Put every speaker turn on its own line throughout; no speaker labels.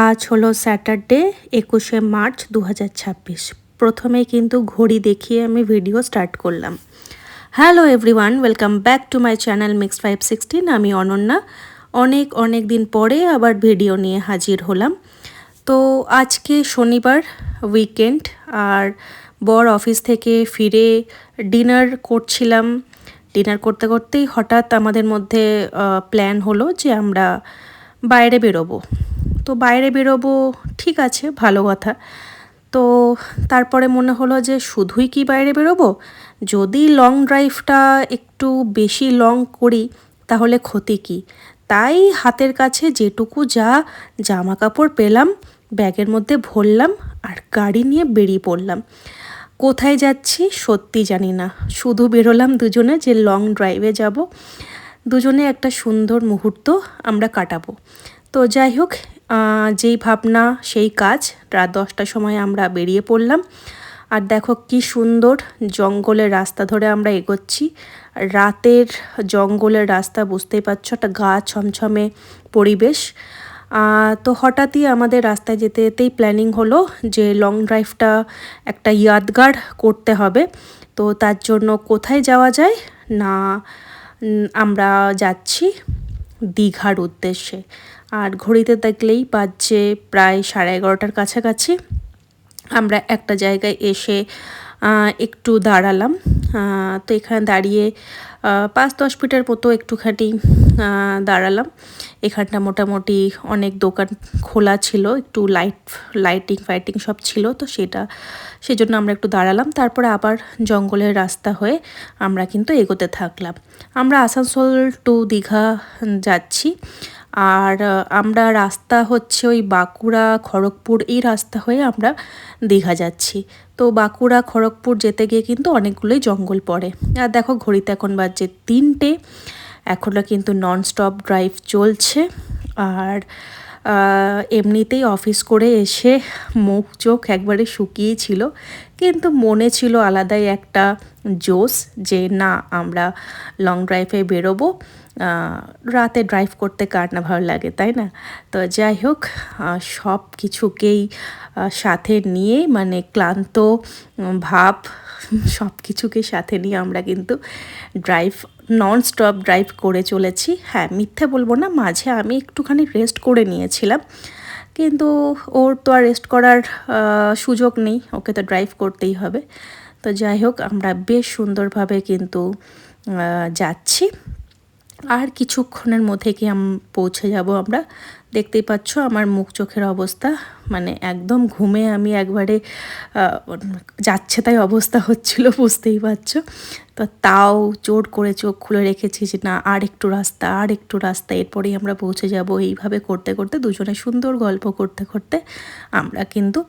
আজ হলো Saturday 21শে March 2026। প্রথমেই কিন্তু ঘড়ি দেখিয়ে আমি ভিডিও স্টার্ট করলাম। Hello everyone, welcome back to my channel mix 516। আমি অনন্যা। অনেক দিন পরে আবার ভিডিও নিয়ে হাজির হলাম। তো আজকে শনিবার, উইকেন্ড, আর বর অফিস থেকে ফিরে ডিনার করছিলাম। ডিনার করতে করতেই হঠাৎ আমাদের মধ্যে প্ল্যান হলো যে আমরা বাইরে বেরোবো। তো বাইরে বেরোবো, ঠিক আছে, ভালো কথা। তো তারপরে মনে হলো যে শুধুই কি বাইরে বেরোবো, যদি লং ড্রাইভটা একটু বেশি লং করি তাহলে ক্ষতি কী। তাই হাতের কাছে যেটুকু যা জামা কাপড় পেলাম ব্যাগের মধ্যে ভরলাম আর গাড়ি নিয়ে বেরিয়ে পড়লাম। কোথায় যাচ্ছি সত্যি জানি না, শুধু বেরোলাম দুজনে যে লং ড্রাইভে যাব, দুজনে একটা সুন্দর মুহূর্ত আমরা কাটাবো। তো যাই হোক, যেই ভাবনা সেই কাজ। রাত 10টার সময় আমরা বেরিয়ে পড়লাম। আর দেখো কি সুন্দর জঙ্গলের রাস্তা ধরে আমরা এগোচ্ছি। রাতের জঙ্গলের রাস্তা, বুঝতেই পারছো, একটা গা ছমছমে পরিবেশ। তো হঠাৎই আমাদের রাস্তায় যেতে যেতেই প্ল্যানিং হলো যে লং ড্রাইভটা একটা ইয়াদগার করতে হবে। তো তার জন্য কোথায় যাওয়া যায় না, আমরা যাচ্ছি দীঘার উদ্দেশ্যে। আর ঘড়িতে দেখলেই বাজছে প্রায় 11:30টার কাছাকাছি। আমরা একটা জায়গায় এসে একটু দাঁড়ালাম। তো এখানে দাঁড়িয়ে 5-10 মিনিটের মতো একটুখানি দাঁড়ালাম। এখানটা মোটামুটি অনেক দোকান খোলা ছিল, একটু লাইটিং সব ছিল, তো সেজন্য আমরা একটু দাঁড়ালাম। তারপরে আবার জঙ্গলের রাস্তা হয়ে আমরা কিন্তু এগোতে থাকলাম। আমরা আসানসোল টু দীঘা যাচ্ছি। আর আমরা রাস্তা হচ্ছে ওই বাঁকুড়া খড়গপুর, এই রাস্তা হয়ে আমরা দীঘা যাচ্ছি। তো বাঁকুড়া খড়গপুর যেতে গিয়ে কিন্তু অনেকগুলোই জঙ্গল পড়ে। আর দেখো ঘড়িতে এখন বাজছে 3টে, এখনও কিন্তু ননস্টপ ড্রাইভ চলছে। আর এমনিতেই অফিস করে এসে মুখ চোখ একবারে শুকিয়ে ছিল, কিন্তু মনে ছিল আলাদাই একটা জোশ যে না, আমরা লং ড্রাইভে বেরোবো। রাতে ড্রাইভ করতে কার না ভালো লাগে, তাই না? তো যাই হোক, সব কিছুকেই সাথে নিয়ে, মানে ক্লান্ত ভাব সব কিছুকে সাথে নিয়ে আমরা কিন্তু ননস্টপ ড্রাইভ করে চলেছি। হ্যাঁ, মিথ্যে বলবো না, মাঝে আমি একটুখানি রেস্ট করে নিয়েছিলাম, কিন্তু ওর তো আর রেস্ট করার সুযোগ নেই, ওকে তো ড্রাইভ করতেই হবে। তো যাই হোক, আমরা বেশ সুন্দরভাবে কিন্তু যাচ্ছি। আর কিছুক্ষণের মধ্যে কি পৌঁছে যাব আমরা। দেখতেই পাচ্ছ আমার মুখ চোখের অবস্থা, মানে একদম ঘুমে আমি একবারে যাচ্ছে তাই অবস্থা হচ্ছিল, বুঝতেই পারছো। তো তাও জোর করে চোখ খুলে রেখেছি যে না, আর একটু রাস্তা, এরপরেই আমরা পৌঁছে যাব। এইভাবে করতে করতে, দুজনে সুন্দর গল্প করতে করতে আমরা কিন্তু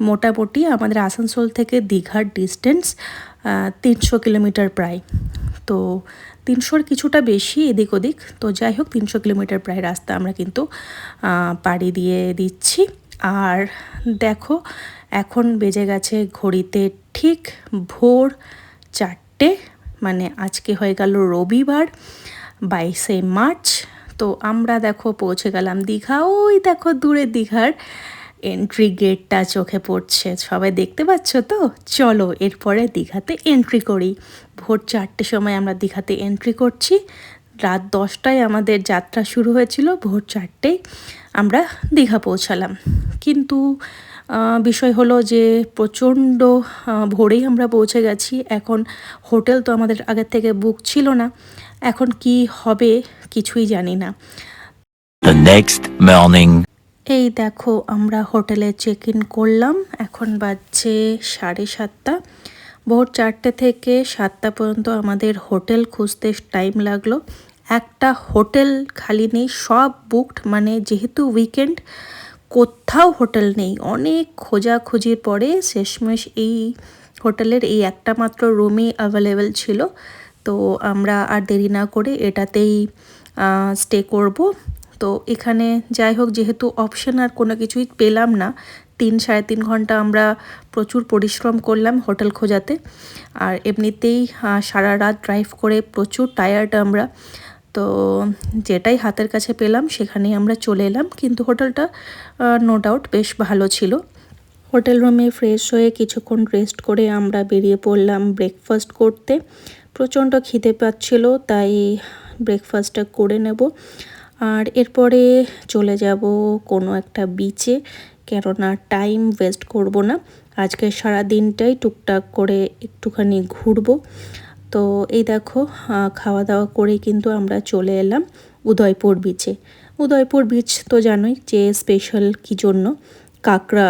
মোটামুটি, আমাদের আসানসোল থেকে দীঘার ডিস্টেন্স 300 কিলোমিটার প্রায়। তো 300-র কিছুটা বেশি এদিক ওদিক, তো যাই হোক 300 কিলোমিটার প্রায় রাস্তা আমরা কিন্তু পাড়ি দিয়ে দিচ্ছি। আর দেখো এখন বেজে গেছে ঘড়িতে ঠিক ভোর 4টে, মানে আজকে হয়ে গেল রবিবার 22শে মার্চ। তো আমরা দেখো পৌঁছে গেলাম দীঘা। ওই দেখো দূরে দীঘার এন্ট্রি গেটটা চোখে পড়ছে, সবাই দেখতে পাচ্ছ তো। চলো এরপরে দীঘাতে এন্ট্রি করি। ভোর 4টের সময় আমরা দীঘাতে এন্ট্রি করছি। রাত 10টায় আমাদের যাত্রা শুরু হয়েছিল, ভোর 4টেই আমরা দীঘা পৌঁছালাম। কিন্তু বিষয় হলো যে প্রচণ্ড ভোরেই আমরা পৌঁছে গেছি। এখন হোটেল তো আমাদের আগের থেকে বুক ছিল না, এখন কি হবে কিছুই জানি না।
The next morning.
এই দেখো আমরা হোটেলে চেক ইন করলাম, এখন বাজছে 7:30। ভোর 4টে থেকে 7টা পর্যন্ত আমাদের হোটেল খুঁজতে টাইম লাগলো। একটা হোটেল খালি নেই, সব বুকড, মানে যেহেতু উইকেন্ড কোথাও হোটেল নেই। অনেক খোঁজাখুঁজির পরে শেষমেশ এই হোটেলের এই একটা মাত্র রুমই অ্যাভেলেবেল ছিল। তো আমরা আর দেরি না করে এটাতেই স্টে করব। তো এখানে যাই হোক, যেহেতু অপশন আর কোনো কিছুই পেলাম না, 3-3.5 ঘন্টা আমরা প্রচুর পরিশ্রম করলাম হোটেল খোঁজাতে। আর এমনিতেই সারা রাত ড্রাইভ করে প্রচুর টায়ার্ড আমরা। তো যেটাই হাতের কাছে পেলাম সেখানেই আমরা চলে এলাম, কিন্তু হোটেলটা নো ডাউট বেশ ভালো ছিল। হোটেল রুমে ফ্রেশ হয়ে কিছুক্ষণ রেস্ট করে আমরা বেরিয়ে পড়লাম ব্রেকফাস্ট করতে। প্রচণ্ড খিদে পাচ্ছিল, তাই ব্রেকফাস্টটা করে নেব, আর এরপরে চলে যাব কোনো একটা বিচে, কেননা টাইম ওয়েস্ট করব না। আজকে সারা দিনটাই টুকটাক করে একটুখানি ঘুরবো। তো এই দেখো খাওয়া দাওয়া করে কিন্তু আমরা চলে এলাম উদয়পুর বিচে। উদয়পুর বিচ তো জানোই যে স্পেশাল কী জন্য, কাঁকড়া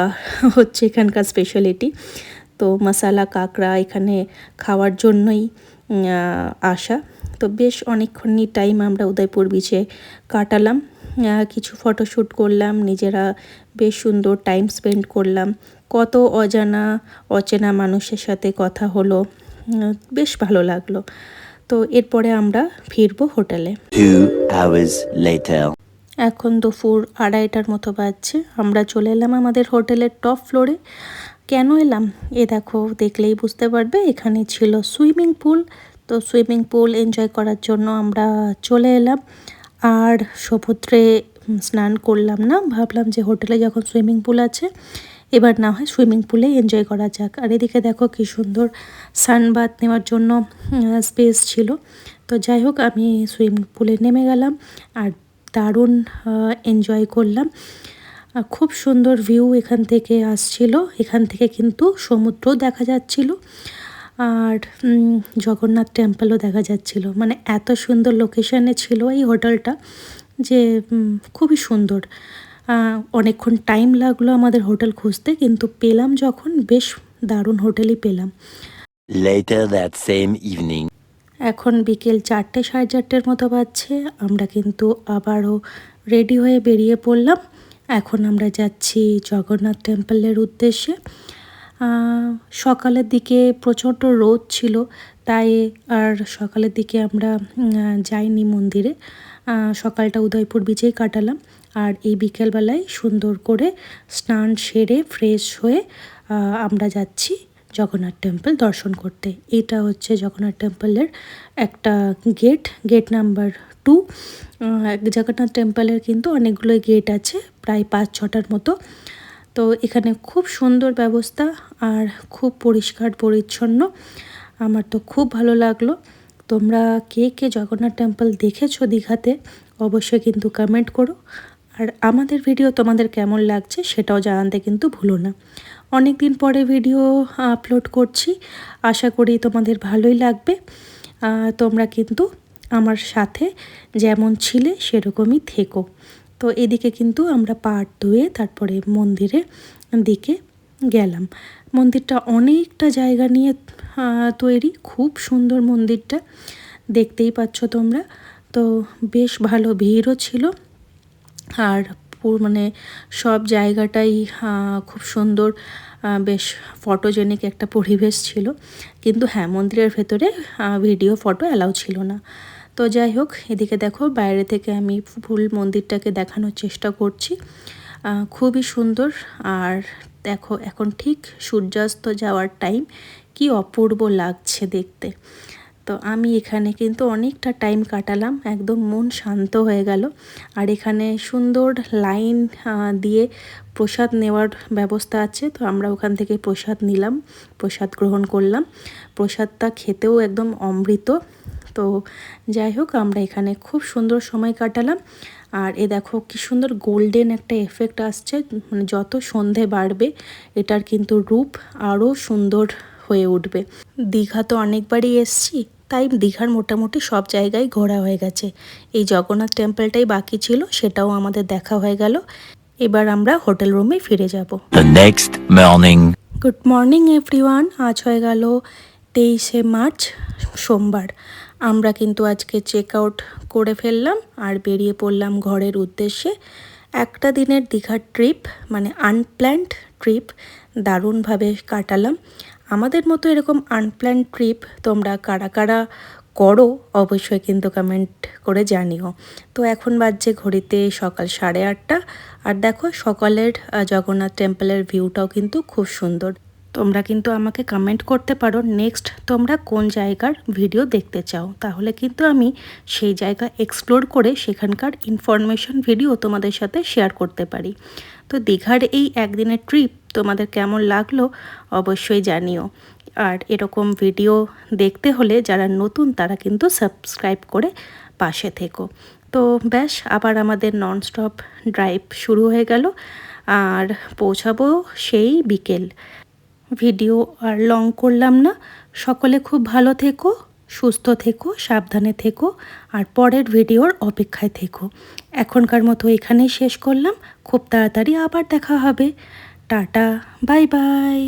হচ্ছে এখানকার স্পেশালিটি। তো মশালা কাঁকড়া এখানে খাওয়ার জন্যই আসা। তো বেশ অনেকক্ষণই টাইম আমরা উদয়পুর বিচে কাটালাম, কিছু ফটোশ্যুট করলাম, নিজেরা বেশ সুন্দর টাইম স্পেন্ড করলাম, কত অচেনা মানুষের সাথে কথা হলো, বেশ ভালো লাগলো। তো এরপরে আমরা ফিরবো হোটেলে।
2 hours later.
এখন দুপুর 2:30টার মতো বাজছে। আমরা চলে এলাম আমাদের হোটেলের টপ ফ্লোরে। কেন এলাম এ দেখো, দেখলেই বুঝতে পারবে। এখানে ছিল সুইমিং পুল, তো সুইমিং পুল এনজয় করার জন্য আমরা চলে এলাম। আর সমুদ্রে স্নান করলাম না, ভাবলাম যে হোটেলে যখন সুইমিং পুল আছে এবার না হয় সুইমিং পুলে এনজয় করা যাক। আর এদিকে দেখো কি সুন্দর সানবাথ নেওয়ার জন্য স্পেস ছিল। তো যাই হোক, আমি সুইমিং পুলে নেমে গেলাম আর দারুণ এনজয় করলাম। খুব সুন্দর ভিউ এখান থেকে আসছিল, এখান থেকে কিন্তু সমুদ্র দেখা যাচ্ছিল আর জগন্নাথ টেম্পলও দেখা যাচ্ছিল। মানে এত সুন্দর লোকেশানে ছিল এই হোটেলটা যে খুবই সুন্দর। অনেকক্ষণ টাইম লাগলো আমাদের হোটেল খুঁজতে, কিন্তু পেলাম যখন, বেশ দারুণ হোটেলই পেলাম।
Later that same evening.
এখন বিকেল 4টে 4:30টার মতো বাজছে। আমরা কিন্তু আবারও রেডি হয়ে বেরিয়ে পড়লাম। এখন আমরা যাচ্ছি জগন্নাথ টেম্পলের উদ্দেশ্যে। সকালের দিকে প্রচণ্ড রোদ ছিল, তাই আর সকালের দিকে আমরা যাইনি মন্দিরে। সকালটা উদয়পুর বিচেই কাটালাম, আর এই বিকেলবেলায় সুন্দর করে স্নান সেরে ফ্রেশ হয়ে আমরা যাচ্ছি জগন্নাথ টেম্পল দর্শন করতে। এটা হচ্ছে জগন্নাথ টেম্পলের একটা গেট নাম্বার 2। জগন্নাথ টেম্পলের কিন্তু অনেকগুলোই গেট আছে, প্রায় 5-6টার মতো। তো এখানে খুব সুন্দর ব্যবস্থা আর খুব পরিষ্কার পরিচ্ছন্ন। আমার তো খুব ভালো লাগলো। তোমরা কে কে জগন্নাথ টেম্পল দেখেছো দীঘাতে অবশ্যই কিন্তু কমেন্ট করো, আর আমাদের ভিডিও তোমাদের কেমন লাগছে সেটাও জানাতে কিন্তু ভুলো না। অনেক দিন পরে ভিডিও আপলোড করছি, আশা করি তোমাদের ভালোই লাগবে। তোমরা কিন্তু আমার সাথে যেমন ছিলে সেরকমই থেকো। তো এদিকে কিন্তু আমরা পা ধুয়ে তারপরে মন্দিরের দিকে গেলাম। মন্দিরটা অনেকটা জায়গা নিয়ে তৈরি, খুব সুন্দর মন্দিরটা, দেখতেই পাচ্ছ তোমরা। তো বেশ ভালো ভিড়ও ছিল, আর মানে সব জায়গাটাই খুব সুন্দর, বেশ ফটোজেনিক একটা পরিবেশ ছিল। কিন্তু হ্যাঁ, মন্দিরের ভেতরে ভিডিও ফটো অ্যালাউ ছিল না। তো যাই হোক, এদিকে দেখো বাইরে থেকে আমি ফুল মন্দিরটাকে দেখানোর চেষ্টা করছি। খুবই সুন্দর। আর দেখো এখন ঠিক সূর্যাস্ত যাওয়ার টাইম, কি অপূর্ব লাগছে দেখতে। তো আমি এখানে কিন্তু অনেকটা টাইম কাটালাম, একদম মন শান্ত হয়ে গেল। আর এখানে সুন্দর লাইন দিয়ে প্রসাদ নেওয়ার ব্যবস্থা আছে, তো আমরা ওখান থেকে প্রসাদ নিলাম, প্রসাদ গ্রহণ করলাম। প্রসাদটা খেতেও একদম অমৃত। তো যাই হোক, আমরা এখানে খুব সুন্দর সময় কাটালাম। আর এ দেখো কি সুন্দর গোল্ডেন একটা এফেক্ট আসছে, মানে যত সন্ধে বাড়বে এটার কিন্তু রূপ আরও সুন্দর হয়ে উঠবে। দীঘা তো অনেকবারই এসছি, তাই দীঘার মোটামুটি সব জায়গায় ঘোরা হয়ে গেছে। এই জগন্নাথ টেম্পলটাই বাকি ছিল, সেটাও আমাদের দেখা হয়ে গেল। এবার আমরা হোটেল রুমে ফিরে যাব।
The next morning.
Good morning everyone. আজ হয়ে গেল 23শে মার্চ, সোমবার। আমরা কিন্তু আজকে চেক আউট করে ফেললাম আর বেরিয়ে পড়লাম ঘরের উদ্দেশ্যে। একটা দিনের দীঘার ট্রিপ, মানে আনপ্ল্যান্ড ট্রিপ, দারুণভাবে কাটালাম। আমাদের মতো এরকম আনপ্ল্যান্ড ট্রিপ তোমরা কারা কারা করো অবশ্যই কিন্তু কমেন্ট করে জানিও। তো এখন বাজছে ঘড়িতে সকাল 8:30, আর দেখো সকালের জগন্নাথ টেম্পলের ভিউটাও কিন্তু খুব সুন্দর। তোমরা কিন্তু আমাকে কমেন্ট করতে পারো নেক্সট তোমরা কোন জায়গার ভিডিও দেখতে চাও, তাহলে কিন্তু আমি সেই জায়গা এক্সপ্লোর করে সেখানকার ইনফরমেশন ভিডিও তোমাদের সাথে শেয়ার করতে পারি। তো দীঘার এই একদিনের ট্রিপ তোমাদের কেমন লাগলো অবশ্যই জানিও। আর এরকম ভিডিও দেখতে হলে যারা নতুন তারা কিন্তু সাবস্ক্রাইব করে পাশে থেকো। তো ব্যাস আবার আমাদের ননস্টপ ড্রাইভ শুরু হয়ে গেল, আর পৌঁছাবো সেই বিকেল। ভিডিও আর লং করলাম না, সকলে খুব ভালো থেকো, সুস্থ থেকো, সাবধানে থেকো, আর পরের ভিডিওর অপেক্ষায় থেকো। এখনকার মতো এখানেই শেষ করলাম, খুব তাড়াতাড়ি আবার দেখা হবে। Tata, bye bye.